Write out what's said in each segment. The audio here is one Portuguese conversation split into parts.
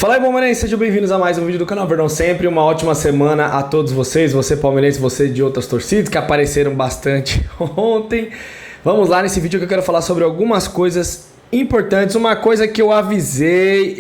Fala aí, palmeirense, sejam bem-vindos a mais um vídeo do canal Verdão Sempre. Uma ótima semana a todos vocês, você palmeirense, você de outras torcidas que apareceram bastante ontem. Vamos lá nesse vídeo que eu quero falar sobre algumas coisas importantes. Uma coisa que eu avisei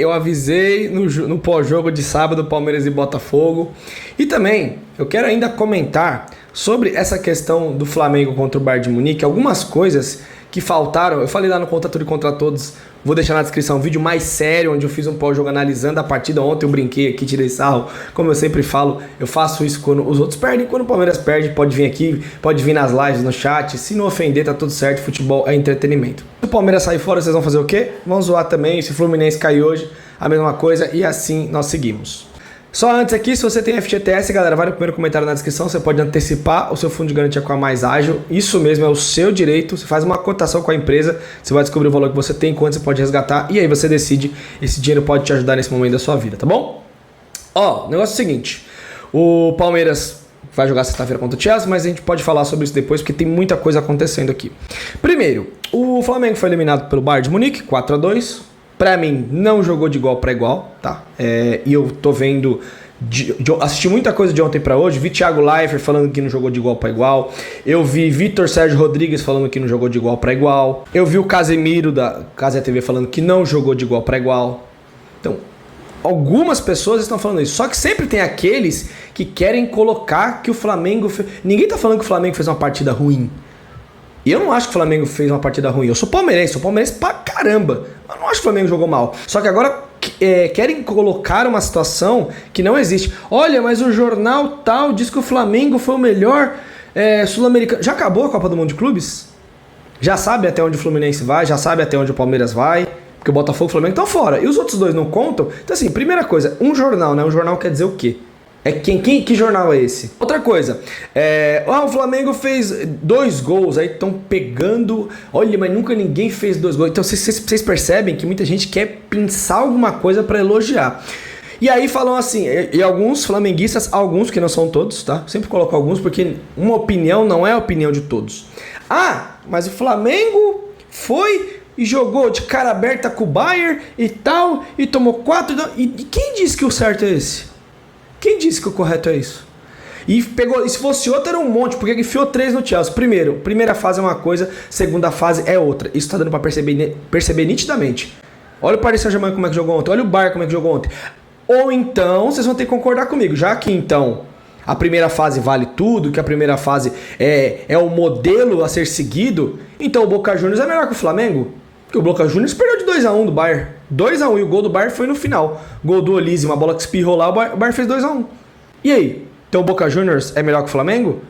no pós-jogo de sábado, Palmeiras e Botafogo. E também eu quero ainda comentar sobre essa questão do Flamengo contra o Bayern de Munique, algumas coisas que faltaram. Eu falei lá no Contra Tudo e Contra Todos, vou deixar na descrição um vídeo mais sério, onde eu fiz um pós-jogo analisando a partida. Ontem eu brinquei aqui, tirei sarro, como eu sempre falo, eu faço isso quando os outros perdem, quando o Palmeiras perde, pode vir aqui, pode vir nas lives, no chat, se não ofender tá tudo certo, futebol é entretenimento. Se o Palmeiras sair fora, vocês vão fazer o quê? Vão zoar também, se o Fluminense cair hoje, a mesma coisa, e assim nós seguimos. Só antes aqui, se você tem FGTS, galera, vai no primeiro comentário na descrição, você pode antecipar o seu fundo de garantia com a Mais Ágil, isso mesmo, é o seu direito, você faz uma cotação com a empresa, você vai descobrir o valor que você tem, quanto você pode resgatar, e aí você decide, esse dinheiro pode te ajudar nesse momento da sua vida, tá bom? Ó, o negócio é o seguinte, o Palmeiras vai jogar sexta-feira contra o Chelsea, mas a gente pode falar sobre isso depois, porque tem muita coisa acontecendo aqui. Primeiro, o Flamengo foi eliminado pelo Bayern de Munique, 4-2, pra mim, não jogou de igual para igual, tá? E eu tô vendo, assisti muita coisa de ontem pra hoje, vi Thiago Leifert falando que não jogou de igual para igual, eu vi Vitor Sérgio Rodrigues falando que não jogou de igual para igual, eu vi o Casemiro da Casa TV falando que não jogou de igual para igual. Então, algumas pessoas estão falando isso, só que sempre tem aqueles que querem colocar que o Flamengo... Ninguém tá falando que o Flamengo fez uma partida ruim. E eu não acho que o Flamengo fez uma partida ruim. Eu sou palmeirense pra caramba. Eu não acho que o Flamengo jogou mal. Só que agora querem colocar uma situação que não existe. Olha, mas o jornal tal diz que o Flamengo foi o melhor sul-americano. Já acabou a Copa do Mundo de Clubes? Já sabe até onde o Fluminense vai, já sabe até onde o Palmeiras vai, porque o Botafogo e o Flamengo estão fora. E os outros dois não contam? Então assim, primeira coisa, um jornal, né? Um jornal quer dizer o quê? Que jornal é esse? Outra coisa, o Flamengo fez 2 gols, aí estão pegando, olha, mas nunca ninguém fez 2 gols. Então vocês percebem que muita gente quer pensar alguma coisa para elogiar. E aí falam assim, e alguns flamenguistas, alguns que não são todos, tá? Sempre coloco alguns porque uma opinião não é a opinião de todos. Ah, mas o Flamengo foi e jogou de cara aberta com o Bayern e tal, e tomou 4, e quem disse que o certo é esse? Quem disse que o correto é isso? E se fosse outro era um monte, porque enfiou 3 no Chelsea. Primeira fase é uma coisa, segunda fase é outra. Isso tá dando pra perceber nitidamente. Olha o Paris Saint-Germain como é que jogou ontem, olha o Bayern como é que jogou ontem. Ou então, vocês vão ter que concordar comigo, já que então a primeira fase vale tudo, que a primeira fase é o modelo a ser seguido, então o Boca Juniors é melhor que o Flamengo? Porque o Boca Juniors perdeu de 2-1 do Bayern. 2-1 e o gol do Bayern foi no final. Gol do Olise, uma bola que espirrou lá, o Bayern fez 2-1. E aí? Então o Boca Juniors é melhor que o Flamengo?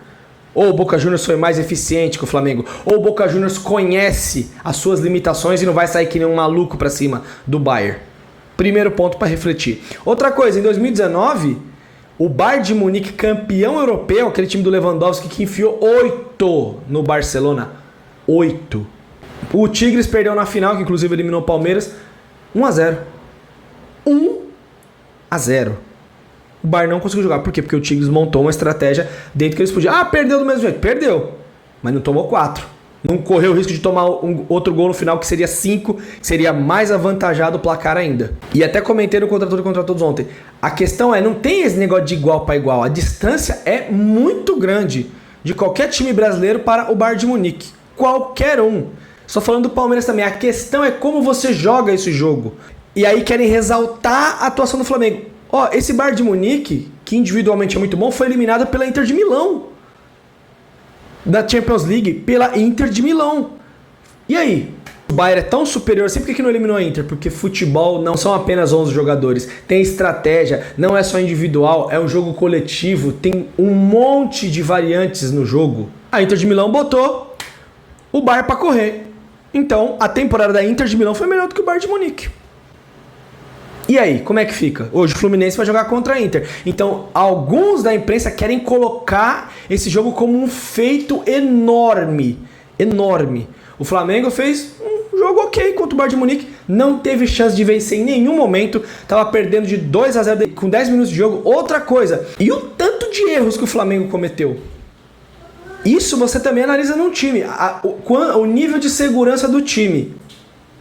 Ou o Boca Juniors foi mais eficiente que o Flamengo? Ou o Boca Juniors conhece as suas limitações e não vai sair que nem um maluco pra cima do Bayern? Primeiro ponto para refletir. Outra coisa, em 2019, o Bayern de Munique, campeão europeu, aquele time do Lewandowski que enfiou 8 no Barcelona. 8. O Tigres perdeu na final, que inclusive eliminou o Palmeiras, 1-0. 1-0. O Bayern não conseguiu jogar. Por quê? Porque o Tigres montou uma estratégia dentro que eles podiam. Ah, perdeu do mesmo jeito. Perdeu. Mas não tomou 4. Não correu o risco de tomar outro gol no final, que seria 5, que seria mais avantajado o placar ainda. E até comentei no Contra Tudo e Contra Todos ontem. A questão não tem esse negócio de igual para igual. A distância é muito grande de qualquer time brasileiro para o Bayern de Munique. Qualquer um. Só falando do Palmeiras também, a questão é como você joga esse jogo. E aí querem ressaltar a atuação do Flamengo. Ó, esse Bayern de Munique, que individualmente é muito bom, foi eliminado pela Inter de Milão. Da Champions League, pela Inter de Milão. E aí? O Bayern é tão superior assim, por que não eliminou a Inter? Porque futebol não são apenas 11 jogadores. Tem estratégia, não é só individual, é um jogo coletivo, tem um monte de variantes no jogo. A Inter de Milão botou o Bayern para correr. Então, a temporada da Inter de Milão foi melhor do que o Bayern de Munique. E aí, como é que fica? Hoje o Fluminense vai jogar contra a Inter. Então, alguns da imprensa querem colocar esse jogo como um feito enorme. Enorme. O Flamengo fez um jogo ok contra o Bayern de Munique. Não teve chance de vencer em nenhum momento. Tava perdendo de 2-0 com 10 minutos de jogo. Outra coisa. E o tanto de erros que o Flamengo cometeu? Isso você também analisa num time. O nível de segurança do time.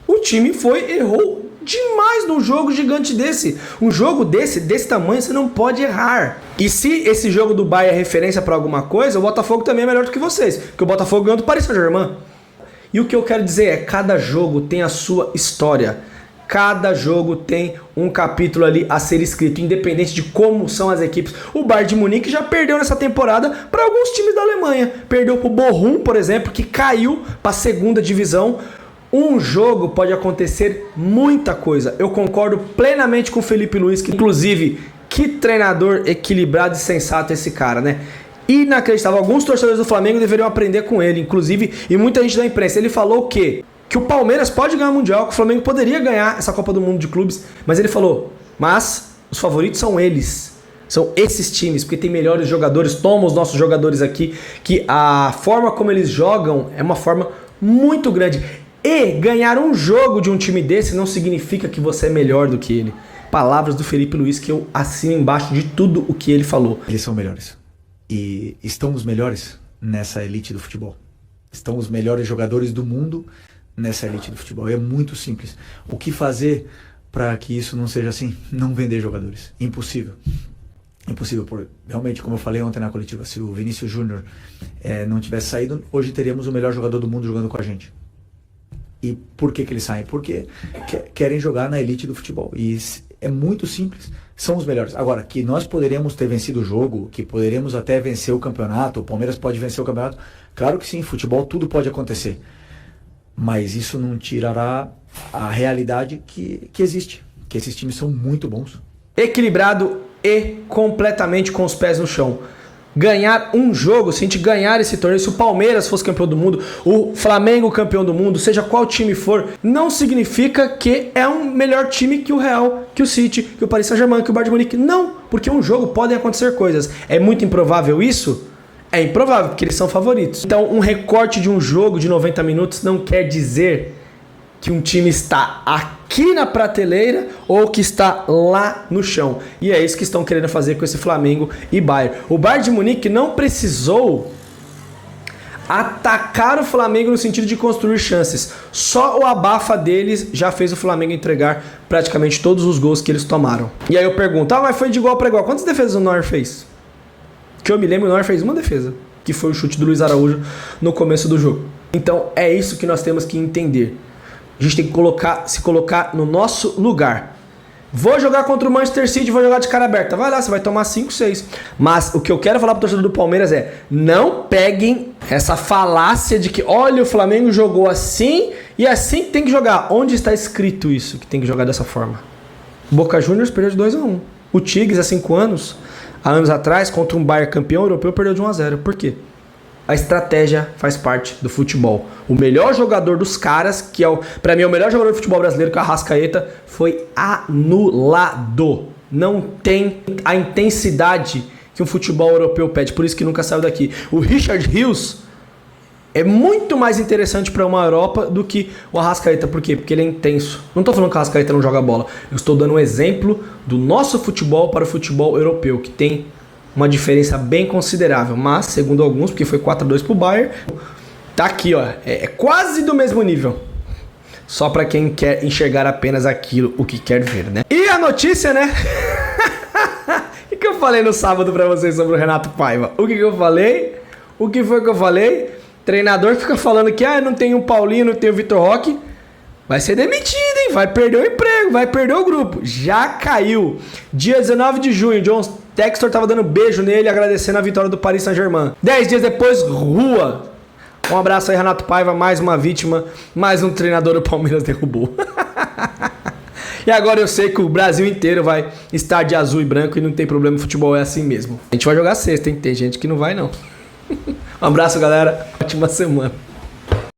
O time errou demais num jogo gigante desse. Um jogo desse tamanho, você não pode errar. E se esse jogo do Bayern é referência para alguma coisa, o Botafogo também é melhor do que vocês, porque o Botafogo ganhou do Paris Saint-Germain. E o que eu quero dizer é, cada jogo tem a sua história. Cada jogo tem um capítulo ali a ser escrito, independente de como são as equipes. O Bayern de Munique já perdeu nessa temporada para alguns times da Alemanha. Perdeu para o Bochum, por exemplo, que caiu para a segunda divisão. Um jogo pode acontecer muita coisa. Eu concordo plenamente com o Felipe Luiz, que inclusive, que treinador equilibrado e sensato esse cara, né? Inacreditável. Alguns torcedores do Flamengo deveriam aprender com ele, inclusive, e muita gente da imprensa. Ele falou o quê? Que o Palmeiras pode ganhar o Mundial, que o Flamengo poderia ganhar essa Copa do Mundo de clubes, mas ele falou, mas os favoritos são eles, são esses times, porque tem melhores jogadores, toma os nossos jogadores aqui, que a forma como eles jogam é uma forma muito grande. E ganhar um jogo de um time desse não significa que você é melhor do que ele. Palavras do Felipe Luiz que eu assino embaixo de tudo o que ele falou. Eles são melhores. E estão os melhores nessa elite do futebol. Estão os melhores jogadores do mundo nessa elite do futebol. É muito simples. O que fazer para que isso não seja assim? Não vender jogadores. Impossível. Impossível. Realmente, como eu falei ontem na coletiva, se o Vinícius Júnior não tivesse saído, hoje teríamos o melhor jogador do mundo jogando com a gente. E por que eles saem? Porque querem jogar na elite do futebol. E é muito simples. São os melhores. Agora, que nós poderíamos ter vencido o jogo, que poderíamos até vencer o campeonato, o Palmeiras pode vencer o campeonato, claro que sim, futebol tudo pode acontecer. Mas isso não tirará a realidade que existe. Que esses times são muito bons. Equilibrado e completamente com os pés no chão. Ganhar um jogo, se a gente ganhar esse torneio, se o Palmeiras fosse campeão do mundo, o Flamengo campeão do mundo, seja qual time for, não significa que é um melhor time que o Real, que o City, que o Paris Saint-Germain, que o Bayern de Munique. Não, porque um jogo podem acontecer coisas. É muito improvável isso? É improvável, porque eles são favoritos. Então, um recorte de um jogo de 90 minutos não quer dizer que um time está aqui na prateleira ou que está lá no chão. E é isso que estão querendo fazer com esse Flamengo e Bayern. O Bayern de Munique não precisou atacar o Flamengo no sentido de construir chances. Só o abafa deles já fez o Flamengo entregar praticamente todos os gols que eles tomaram. E aí eu pergunto, mas foi de igual para igual. Quantas defesas o Neuer fez? Que eu me lembro, o Neuer fez uma defesa, que foi o chute do Luiz Araújo no começo do jogo. Então é isso que nós temos que entender. A gente tem que se colocar no nosso lugar. Vou jogar contra o Manchester City, vou jogar de cara aberta. Vai lá, você vai tomar 5, 6. Mas o que eu quero falar pro torcedor do Palmeiras é, não peguem essa falácia de que, olha, o Flamengo jogou assim e assim tem que jogar. Onde está escrito isso, que tem que jogar dessa forma? O Boca Juniors perdeu de 2-1. O Tigres, há 5 anos, há anos atrás, contra um Bayern campeão europeu, perdeu de 1-0. Por quê? A estratégia faz parte do futebol. O melhor jogador dos caras, que é para mim é o melhor jogador de futebol brasileiro, que é o Arrascaeta, foi anulado. Não tem a intensidade que um futebol europeu pede, por isso que nunca saiu daqui. O Richard Rios é muito mais interessante para uma Europa do que o Arrascaeta. Por quê? Porque ele é intenso. Não estou falando que o Arrascaeta não joga bola. Eu estou dando um exemplo do nosso futebol para o futebol europeu, que tem uma diferença bem considerável, mas, segundo alguns, porque foi 4-2 pro Bayern, tá aqui, ó, é quase do mesmo nível. Só pra quem quer enxergar apenas aquilo, o que quer ver, né? E a notícia, né? O que eu falei no sábado pra vocês sobre o Renato Paiva? O que eu falei? O que foi que eu falei? Treinador fica falando que, não tem o Paulinho, não tem o Vitor Roque. Vai ser demitido, hein? Vai perder o emprego, vai perder o grupo. Já caiu. Dia 19 de junho, John Textor tava dando beijo nele, agradecendo a vitória do Paris Saint-Germain. 10 dias depois, rua. Um abraço aí, Renato Paiva, mais uma vítima, mais um treinador do Palmeiras derrubou. E agora eu sei que o Brasil inteiro vai estar de azul e branco e não tem problema, o futebol é assim mesmo. A gente vai jogar sexta, hein? Tem gente que não vai, não. Um abraço, galera. Ótima semana.